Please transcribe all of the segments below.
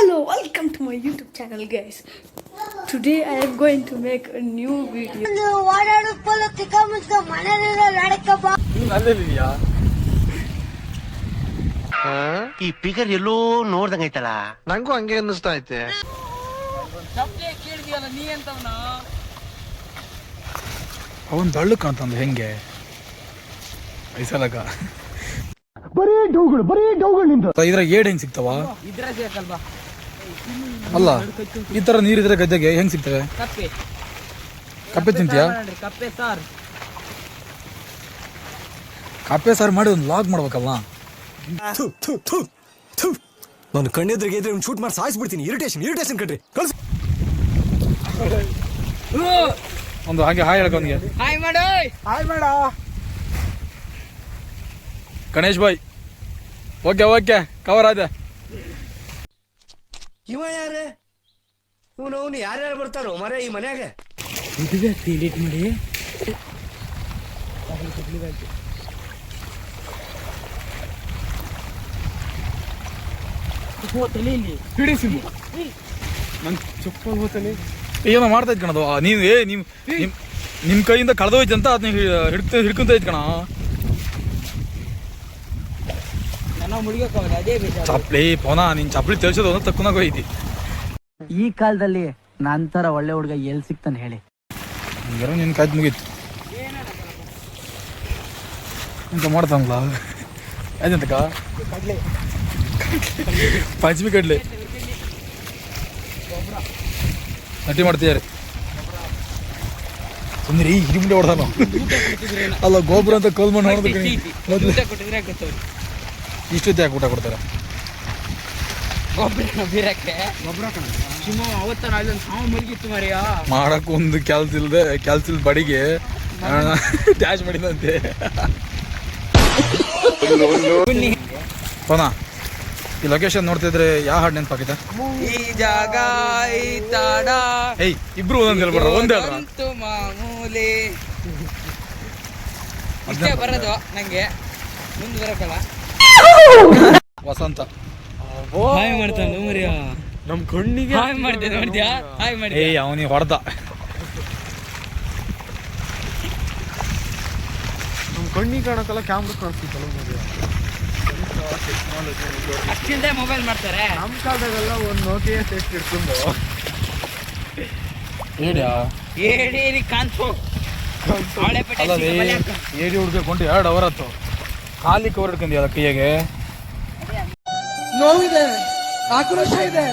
Hello, welcome to my YouTube channel, guys. Today I am going to make a new video. ಈ figure ಎಲ್ಲೋ ನೋಡ್ದಂಗೈತಲ್ಲ. ನಂಗೂ ಹಂಗೆ ಅನ್ನಿಸ್ತಾ ಐತೆ. ಅವನ್ ದಳ್ಳು ಕಾಣ್ತಂದ ಹೆಂಗೆ ಐಸಲಗ ಬರೀ ಡೌಗಳು ನಿಂದ. ಇದ್ರಾಗ ಏಡ್ ಹೆಂಗ್ ಸಿಗ್ತಾವ? ಅಲ್ಲ ಈ ತರ ನೀರಿದ್ರೆ ಗದ್ದೆಗೆ ಹೆಂಗ್ ಸಿಗ್ತವೆ? ಕಪ್ಪೆ ತಿಂತೀಯಾ? ಕಪ್ಪೆ ಸಾರು ಮಾಡಿ ಒಂದು ಲಾಗ್ ಮಾಡ್ಬೇಕಲ್ಲ. ನಾನು ಕಣ್ಣೆದ್ರಿಗೆ ಇದ್ರೆ ಶೂಟ್ ಮಾಡಿ ಸಾಯಿಸ್ಬಿಡ್ತೀನಿ. ಇರಿಟೇಷನ್ ಕಟ್ರಿ ಕಳ್ಸಿ. ಒಂದು ಹಾಗೆ ಹಾಯ್ ಹೇಳಕ ಅವನಿಗೆ. ಹಾಯ್ ಮಾಡ ಗಣೇಶ್ ಬಾಯ್. ಓಕೆ ಕವರ್ ಆದ. ಇವ ಯಾರೇ? ಇವನು ಯಾರ್ಯಾರು ಬರ್ತಾರೋ ಮರೆ ಈ ಮನ್ಯಾಗ? ಡಿಲೀಟ್ ಮಾಡಿ. ಏನೋ ಮಾಡ್ತಾ ಇದ್ ಕಣದು ನೀವು. ನಿಮ್ ಕೈಯಿಂದ ಕಳೆದೋಯ್ತು ಅಂತ ಅದನ್ನ ಹಿಡ್ಕೊಂತ ಇದ್ ಕಣ. ಚಪ್ಲಿ ಪೋನ ನಿನ್ ಚಪ್ಲಿ ತೆಳ್ಸೋದು ಒಂದು ತಕ್ಕನಾಗ ಹೋಯ್ತಿ. ಈ ಕಾಲದಲ್ಲಿ ನಂತರ ಒಳ್ಳೆ ಹುಡುಗ ಎಲ್ಲಿ ಸಿಗ್ತಾನೆ ಹೇಳಿ? ನಿನ್ ಕಾಯ್ದು ಮುಗೀತು ಅಂತ ಮಾಡ್ತಾನಲ್ಲ. ಅದಂತಕ್ಕ ಪಂಚಮಿ ಕಡ್ಲೆ ನಟಿ ಮಾಡ್ತೀಯಾರೆ ಸುಂದರಿ ಹಿಡಿಮುಂಡೆ ಹೊಡ್ದಾನ. ಅಲ್ಲ ಗೊಬ್ಬರ ಅಂತ ಕೋಲ್ ಮಣ್ಣು ಹೊಡೆದ ಮೊದಲು ಇಷ್ಟೊತ್ತೆ ಯಾಕೆ ಊಟ ಕೊಡ್ತಾರೆ? ಮಾಡಕ್ ಒಂದು ಕೆಲ್ಸ ಬಡಿಗೆ ಡ್ಯಾಶ್ ಮಾಡಿದಂತೆ. ಪೋನಾ ಈ ಲೊಕೇಶನ್ ನೋಡ್ತಿದ್ರೆ ಯಾವ ಹಾಡು ನೆನಪಾಗಿದೆ? ಈ ಜಾಗ ಈ ತಾಡ ಏಯ್ ಇಬ್ರು ಒಂದೊಂದು ಹೇಳ್ಬಿಡ್ರ. ಒಂದೇ ಮಾಮೂಲಿ ಇಷ್ಟೇ ಬರೋದು ನಂಗೆ. ಮುಂದೆ ಬರಕಲ್ಲ. ವಸಂತ ಹಾಯ್ ಮಾಡ್ತಾನೆ ಮರಿಯ. ನಮ್ ಕಣ್ಣಿಗೆ ಹಾಯ್ ಮಾಡ್ತೇನೆ ನೋಡ್ತೀಯಾ? ಹಾಯ್ ಮಾಡಿ. ಏಯ್ ಅವನಿಗೆ ಹೊಡೆದ. ನಮ್ ಕಣ್ಣಿಗೆ ಕಾಣಕ್ಕಲ್ಲ, ಕ್ಯಾಮ್ರಾ ಕಾಣಿಸ್ತಿತ್ತಲ್ಲ ಮದುವೆ. ಅಷ್ಟಿಂದ ಮೊಬೈಲ್ ಮಾಡ್ತಾರೆ. ನಮ್ಮ ಕಾಲದಾಗೆಲ್ಲ ಒಂದು ನೋಕಿಯಾ ಸೆಟ್ ಇಟ್ಕೊಂಡು ಏಡಿ ಕಾಂತು ಅಲ್ಲದೆ ಏಡಿ ಹುಡ್ಕೊಂಡು 2 ಅವರ್ ಆಯ್ತು. ಖಾಲಿ ಕವರ್ ಹಿಡ್ಕೊಂಡಿ ಅದ ಕೈಯಾಗೆ. ನೋವಿದೆ, ಆಕ್ರೋಶ ಇದೆ.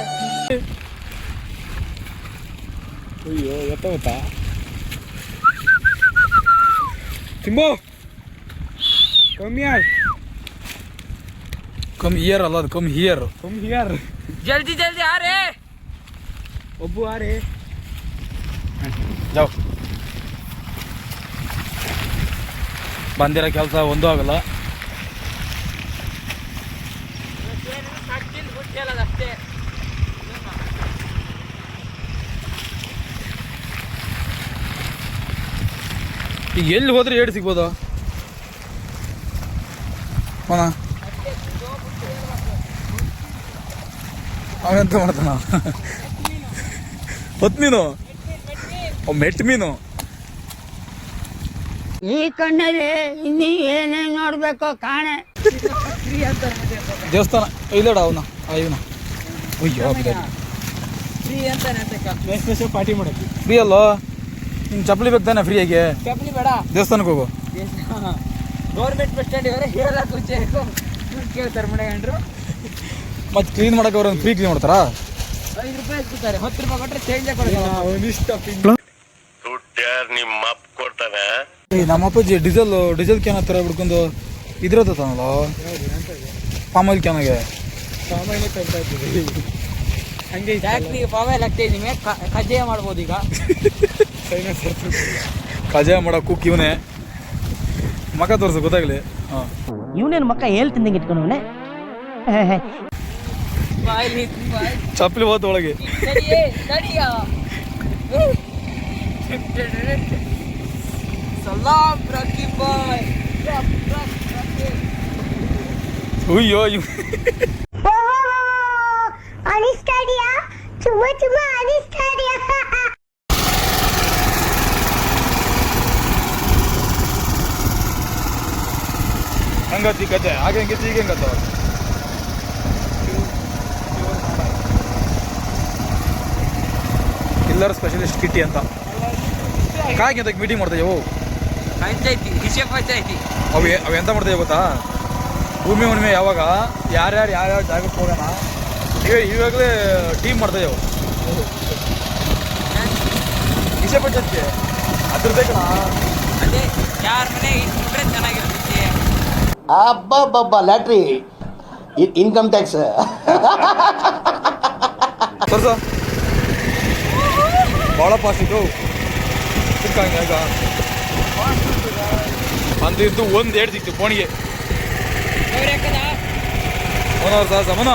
ಅಯ್ಯೋ ಎತ್ತ ಗೊತ್ತಾ ತಿಂಬೋ ಕಮ್ ಹಿಯರ್ ಅಲ್ಲ, ಅದು ಕಮ್ ಹಿಯರ್. ಜಲ್ದಿ ಆ ರೇ ಒಬ್ಬು ಆರೆ ಜಾವ್. ಬಂದಿರೋ ಕೆಲಸ ಒಂದೂ ಆಗಲ್ಲ. ಅಷ್ಟೇ ಈಗ ಎಲ್ಲಿ ಹೋದ್ರೆ ಏಡ್ ಸಿಗ್ಬೋದು? ಅವನ ಅವೆಂತ ಮಾಡ್ತಾನ? ಹೊತ್ತು ಮೀನು, ಮೆಟ್ ಮೀನು. ಈ ಕಣ್ಣಲ್ಲಿ ಇನ್ನೀ ಏನೇನು ನೋಡ್ಬೇಕು ಕಾಣೆ. ದೇವಸ್ಥಾನ ಇಲ್ಲಡ ಅವನ ಇವನ. ಅಯ್ಯೋ ಫ್ರೀ ಅಂತಾನೆ ಪಾರ್ಟಿ ಮಾಡಕ್ಕೆ ಫ್ರೀ ಅಲ್ಲ. ನಿನ್ ಚಪ್ಪಲಿ ಬೇಕು ತಾನೆ ಫ್ರೀಯಾಗಿ? ಚಪ್ಪಲಿ ಬೇಡ, ದೇವಸ್ಥಾನಕ್ಕೆ ಹೋಗು. ಗೌರ್ಮೆಂಟ್ ಬಸ್ ಸ್ಟ್ಯಾಂಡ್ ಇವರೇ ಹೇಳಲ್ಲ ಕುಂಚೆ ಕೇಳ್ತಾರೆ ಮನೆಗಂಡ್ರು. ಮತ್ತೆ ಕ್ಲೀನ್ ಮಾಡಕ್ಕೆ ಅವ್ರ ಫ್ರೀ ಕ್ಲೀನ್ ಮಾಡ್ತಾರಾ? 5 ರೂಪಾಯಿ ಕೊಡ್ತಾರೆ. 10 ರೂಪಾಯಿ ಕೊಟ್ಟರೆ ಚೇಂಜ್ ಕೊಡ್ತಾರೆ. ನಿಮ್ಮ ಅಪ್ಪ ಕೊಡ್ತಾನೆ. ನಮ್ಮ ಅಪ್ಪಾಜಿ ಡೀಸೆಲ್ ಕ್ಯಾನ್ ಹತ್ರ ಬಿಡ್ಕೊಂಡು ಇದ್ರತ್ತ ತಾನಲ್ಲ ಪಾಮ್ ಆಯಿಲ್ ಕ್ಯಾನಾಗೆ. ಹಂಗೆ ಫ್ಯಾಕ್ಟ್ರಿ ಪಾವೆಲ್ ಆಗ್ತಾ ಇದ್ದೀವಿ. ಕಜ್ಜಾಯ ಮಾಡ್ಬೋದು ಈಗ. ಕಜಾಯ ಮಾಡೋ ಕುಕ್ ಇವನೇ. ಮಕ್ಕ ತೋರಿಸು ಗೊತ್ತಾಗ್ಲಿ. ಹಾಂ ಇವನೇನು ಮಕ್ಕ ಹೇಳ್ತಿದ್ದಂಗೆ ಇಟ್ಕೊಂಡವನೆ. ಚಪ್ಪಲಿ ಹೋದ ಒಳಗೆ. ಸಲಾಂ ರಾಕಿ ಬಾಯ್. ಅಯ್ಯೋ ಅನಿಸ್ತಾ ಇದೆಯಾ? ತುಂಬಾ ಅನಿಸ್ತಾ ಇದೆಯಾ? ಹೆಂಗತ್ತಿ ಕತೆ ಆಗ ಹೆಂಗಿತ್ತು ಈಗ ಹೆಂಗತ್ತ ಕಿಲ್ಲರ್ ಸ್ಪೆಷಲಿಸ್ಟ್ ಕಿಟ್ಟಿ ಅಂತ ಕಾಯ್ಗೆ ಅಂತ ಮೀಟಿಂಗ್ ಮಾಡ್ತಾ ಇವು ಪಂಚಾಯ್ತಿ ಹಿಸೆ ಪಂಚಾಯ್ತಿ ಅವು ಎಂತ ಮಾಡ್ತಾ ಗೊತ್ತಾ ಭೂಮಿ ಹುಣ್ಣಿಮೆ ಯಾವಾಗ ಯಾರ್ಯಾರು ಯಾವ್ಯಾವ ಜಾಗಕ್ಕೆ ಹೋಗೋಣ ಇವಾಗಲೇ ಟೀಮ್ ಮಾಡ್ತಾ ಇವು ವಿಷಯ ಪಂಚಾಯತ್ಗೆ ಅದ್ರದ್ದೇ ಕಣ ಅದೇ ಯಾರ ಮನೆ ಇಟ್ಬಿಟ್ರೆ ಚೆನ್ನಾಗಿರ್ತೈತಿ. ಅಬ್ಬಬ್ಬಬ್ಬ ಲ್ಯಾಟ್ರಿ ಇನ್ಕಮ್ ಟ್ಯಾಕ್ಸ್ ತೋರ್ಸ ಭಾಳ ಫಾಸ್ಟ್ ಇತ್ತು ಸಿಕ್ಕಂಗೆ ಆಗ ಅಂದು ಇದ್ದು ಒಂದು ಏಡ್ ಸಿಕ್ತು ಫೋನಿಗೆ ಅವನವ್ರ ಸಹ ಸಮನ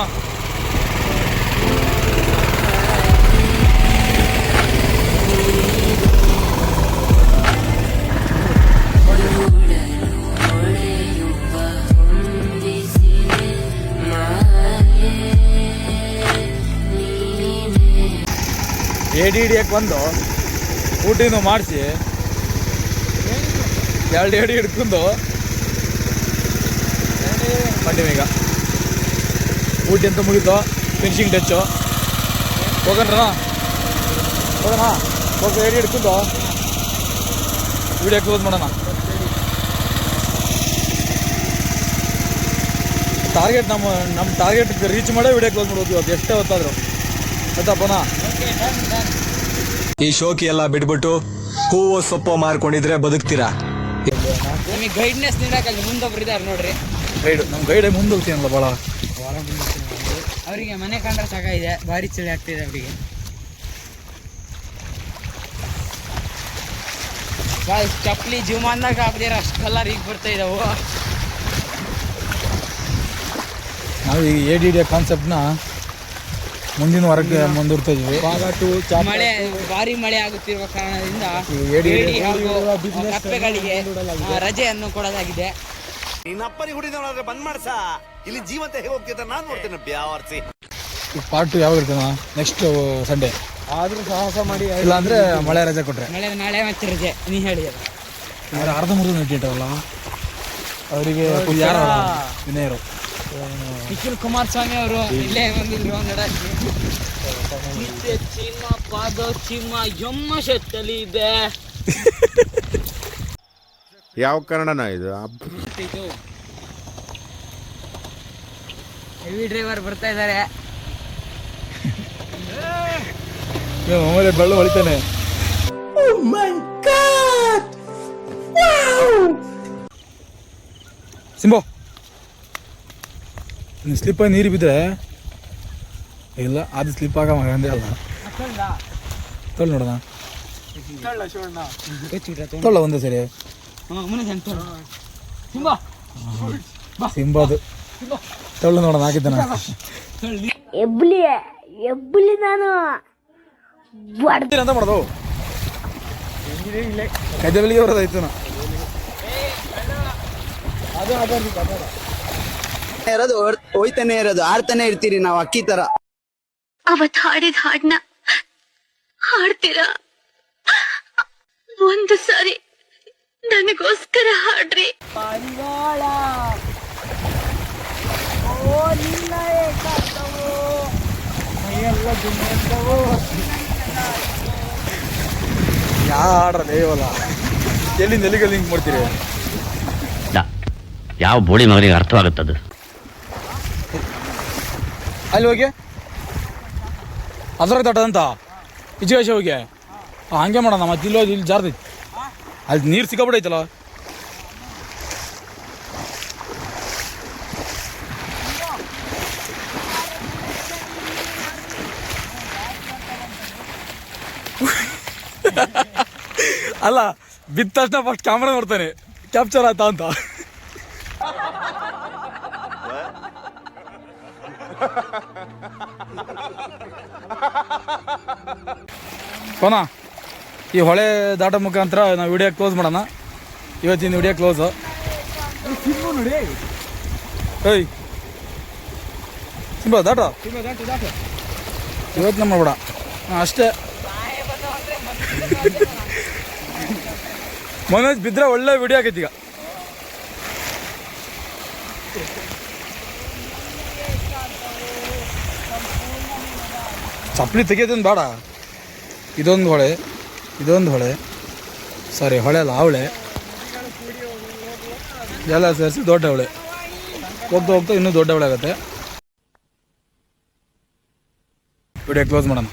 ಎಡಿ ಹಿಡಿಯಕ್ಕೆ ಬಂದು ಊಟಿನೂ ಮಾಡಿಸಿ 2 ಎಡಿ ಹಿಡ್ಕೊಂಡು ಬಂದಿವಿ ಈಗ ಊಟಿ ಅಂತ ಮುಗಿತು ಫಿನಿಶಿಂಗ್ ಟಚ್ಚು ಹೋಗೋಣ ಹೋಗಿ ಎಡಿ ಹಿಡ್ಕೊಂಡು ವಿಡಿಯೋ ಕ್ಲೋಸ್ ಮಾಡೋಣ. ಟಾರ್ಗೆಟ್ ನಮ್ಮ ಟಾರ್ಗೆಟ್ ರೀಚ್ ಮಾಡೇ ವಿಡಿಯೋ ಕ್ಲೋಸ್ ಮಾಡ್ಬೋದು ಇವತ್ತು ಎಷ್ಟೇ ಹೊತ್ತಾದ್ರು ಆಯ್ತಪ್ಪನಾ. ಈ ಶೋಕಿ ಎಲ್ಲ ಬಿಟ್ಬಿಟ್ಟು ಹೂವು ಸೊಪ್ಪು ಮಾರ್ಕೊಂಡಿದ್ರೆ ಬದುಕ್ತೀರಾ? ನಮಗೆ ಗೈಡ್ನೆಸ್ ನೀಡಕ್ಕಲ್ಲಿ ಮುಂದೊಬ್ರು ಇದ್ದಾರೆ ನೋಡ್ರಿ. ನಮ್ಮ ಗೈಡ್ ಮುಂದೆ ಹೋಗ್ತೀನಲ್ಲ ಭಾಳ ಅವರಿಗೆ ಮನೆ ಕಂಡ್ರೆ ಸಾಕಾಗಿದೆ, ಭಾರಿ ಚಳಿ ಆಗ್ತಿದೆ ಅವರಿಗೆ. ಚಪ್ಪಲಿ ಜೀವಮಾನದಾಗ ಹಾಕ್ದಿರ ಅಷ್ಟು ಕಲರ್ ಈಗ ಬರ್ತಾ ಇದಾವು. ನಾವು ಈ ಎಡಿ ಹಿಡಿಯೋ ಕಾನ್ಸೆಪ್ಟ್ನ ಮುಂದಿನ ವಾರಕ್ಕೆ ಮುಂದುವರ್ತಾ ಇದೀವಿ. ಮಳೆ ಭಾರಿ ಮಳೆ ಆಗುತ್ತಿರುವ ಕಾರಣದಿಂದ ಏಡಿ ಹಾಗೂ ಕಪ್ಪೆಗಳಿಗೆ ರಜೆಯನ್ನು ಕೊಡಲಾಗಿದೆ. ನಿನ್ನಪ್ಪನಿ ಹುಡಿದವನಾದ್ರೆ ಬಂದ್ ಮಾಡ್ಸ, ಇಲ್ಲಿ ಜೀವಂತ ಹೇಗೆ ಹೋಗ್ತಿದ್ದ ನಾನು ನೋಡ್ತೇನೆ ಬ್ಯಾವರ್ಸಿ. ಪಾರ್ಟ್ 2 ಯಾವಾಗ ಇರ್ತೇನ ನೆಕ್ಸ್ಟ್ ಸಂಡೇ ಆದ್ರೂ ಸಾಹಸ ಮಾಡಿ ಇಲ್ಲ ಅಂದ್ರೆ ಮಳೆ ರಜೆ ಕೊಟ್ರೆ ನಾಳೆ ಮತ್ತೆ ರಜೆ ನೀ ಹೇಳಿ ಅರ್ಧಂಬರ್ಧ ನೆಟ್ಟಿಟ್ಟಾರಲ್ಲ ಅವರಿಗೆ ಯಾರು ವಿನಯರು ನಿಖಿಲ್ ಕುಮಾರಸ್ವಾಮಿ ಅವರು ಇಲ್ಲೇ ಬಂದಿದ್ರು ನಿತ್ಯ ಚಿಮ್ಮ ಪಾದ ಚಿಮ್ಮ ಎಮ್ಮ ಶೆತ್ತಲಿ ಇದೆ. ಯಾವ ಕನ್ನಡನ ಇದು? ಹೆವಿ ಡ್ರೈವರ್ ಬರ್ತಾ ಇದ್ದಾರೆ. ಆಮೇಲೆ ಬೆಳ್ಳು ಹೊಳಿತಾನೆ. ಸಿಂಬೋ ಸ್ಲಿಪ್ ಆಗಿ ನೀರು ಬಿದ್ದರೆ ಇಲ್ಲ ಅದು ಸ್ಲಿಪ್ ಆಗ ಅಂದೇ ಅಲ್ಲ ತೊಳ್ ನೋಡೋಣ ತೊಳ್ಳ ಒಂದೇ ಸರಿ ಸಿಂಬದು ತೊಳ್ಳು ನೋಡೋಣ ಹಾಕಿದ್ದಾನ ಎಬ್ಬಲಿ ನಾನು ಅಂತ ಮಾಡೋದು ಕೈದಲ್ಲಿ ಬರೋದಾಯ್ತು ನಾ ಇರೋದು ಹೋಯ್ತಾನೆ ಇರೋದು ಆಡ್ತಾನೆ ಇರ್ತೀರಿ ನಾವು ಅಕ್ಕಿ ತರ. ಅವತ್ ಹಾಡಿದ ಹಾಡ್ನ ಹಾಡ್ತೀರಾ? ಒಂದು ಸಾರಿ ನನಗೋಸ್ಕರ ಹಾಡ್ರಿ. ಯಾವ ಹಾಡ್ರ ದೇವಲ್ಲ ಎಲ್ಲಿಂದ ಎಲ್ಲಿಗೆ ಲಿಂಕ್ ಮಾಡ್ತೀರಿ? ಯಾವ ಬೋಳಿ ಮಗನಿಗೆ ಅರ್ಥವಾಗುತ್ತದು? ಅಲ್ಲಿ ಹೋಗಿ ಅದ್ರಾಗ ತಟ್ಟದಂತ ಇಜುವೇಶ ಹೋಗಿ ಹಂಗೆ ಮಾಡೋಣ ಮತ್ತೆ ಇಲ್ಲಿ ಹೋಗಿ ಇಲ್ಲಿ ಜಾರ್ದೈತಿ ಅಲ್ಲಿ ನೀರು ಸಿಕ್ಕಾಬಿಡೈತಲ್ಲ. ಅಲ್ಲ ಬಿದ್ದ ತಕ್ಷಣ ಫಸ್ಟ್ ಕ್ಯಾಮ್ರಾ ನೋಡ್ತಾನೆ ಕ್ಯಾಪ್ಚರ್ ಆಯ್ತಾ ಅಂತ. ಕೋನಾ ಈ ಹೊಳೆ ದಾಟೋ ಮುಖಾಂತರ ನಾವು ವಿಡಿಯೋ ಕ್ಲೋಸ್ ಮಾಡೋಣ. ಇವತ್ತಿನ ವಿಡಿಯೋ ಕ್ಲೋಸ್. ಏಯ್ ಸಿಂಬಾ ದಾಟ ಯೋಚನೆ ಮಾಡ್ಬೇಡ ಅಷ್ಟೇ. ಮನೋಜ್ ಬಿದ್ದರೆ ಒಳ್ಳೆ ವಿಡಿಯೋ ಆಗೈತಿ ಈಗ. ಚಪ್ಪಲಿ ತೆಗಿಯೋದೊಂದು ಬೇಡ. ಇದೊಂದು ಹೊಳೆ ಸಾರಿ ಹೊಳೆ ಅಲ್ಲ ಅವಳೆ ಎಲ್ಲ ಸೇರಿಸಿ ದೊಡ್ಡ ಹೊಳೆ. ಹೋಗ್ತಾ ಹೋಗ್ತಾ ಇನ್ನೂ ದೊಡ್ಡ ಹೊಳೆ ಆಗುತ್ತೆ. ವಿಡಿಯೋ ಕ್ಲೋಸ್ ಮಾಡೋಣ.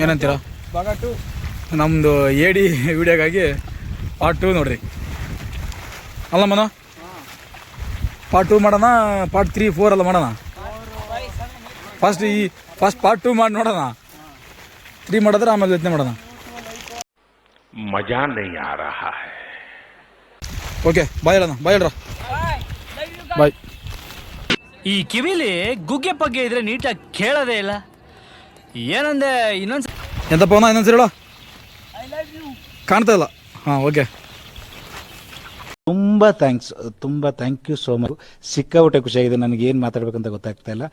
ಏನಂತೀರಾ? ನಮ್ಮದು AD ವಿಡಿಯೋಗಾಗಿ ಪಾರ್ಟ್ 2 ನೋಡ್ರಿ. ಅಲ್ಲ ಮನೋ, ಪಾರ್ಟ್ 2 ಮಾಡೋಣ, ಪಾರ್ಟ್ 3, 4 ಎಲ್ಲ ಮಾಡೋಣ. ಫಸ್ಟ್ ಪಾರ್ಟ್ 2 ಮಾಡಿ ನೋಡೋಣ. 3 ಮಾಡಿದ್ರೆ ಆಮೇಲೆ ಯೋಚನೆ ಮಾಡೋಣ. ಮಜಾ ನಹೀ ಆ ರಹಾ ಹೈ. ಓಕೆ, ಬಾಯ್ ಹೇಳೋಣ. ಬಾಯ್ ಹೇಳ್ರ. ಬಾಯ್. ಈ ಕಿವಿಲಿ ಗುಗ್ಗೆ ಪಗ್ಗೆ ಇದ್ರೆ ನೀಟಾಗಿ ಕೇಳೋದೇ ಇಲ್ಲ. ಏನಂದೆ ಇನ್ನೊಂದು ಎಂತಪ್ಪ ಅವನ ಇನ್ನೊಂದ್ಸರಿ ಹೇಳೋ. ಕಾಣ್ತಾ ಇಲ್ಲ. ಹಾಂ ಓಕೆ. ತುಂಬ ಥ್ಯಾಂಕ್ಸ್, ತುಂಬ ಥ್ಯಾಂಕ್ ಯು ಸೋ ಮಚ್. ಸಿಕ್ಕಾಪಟ್ಟೆ ಖುಷಿಯಾಗಿದೆ. ನನಗೆ ಏನು ಮಾತಾಡ್ಬೇಕಂತ ಗೊತ್ತಾಗ್ತಾ ಇಲ್ಲ.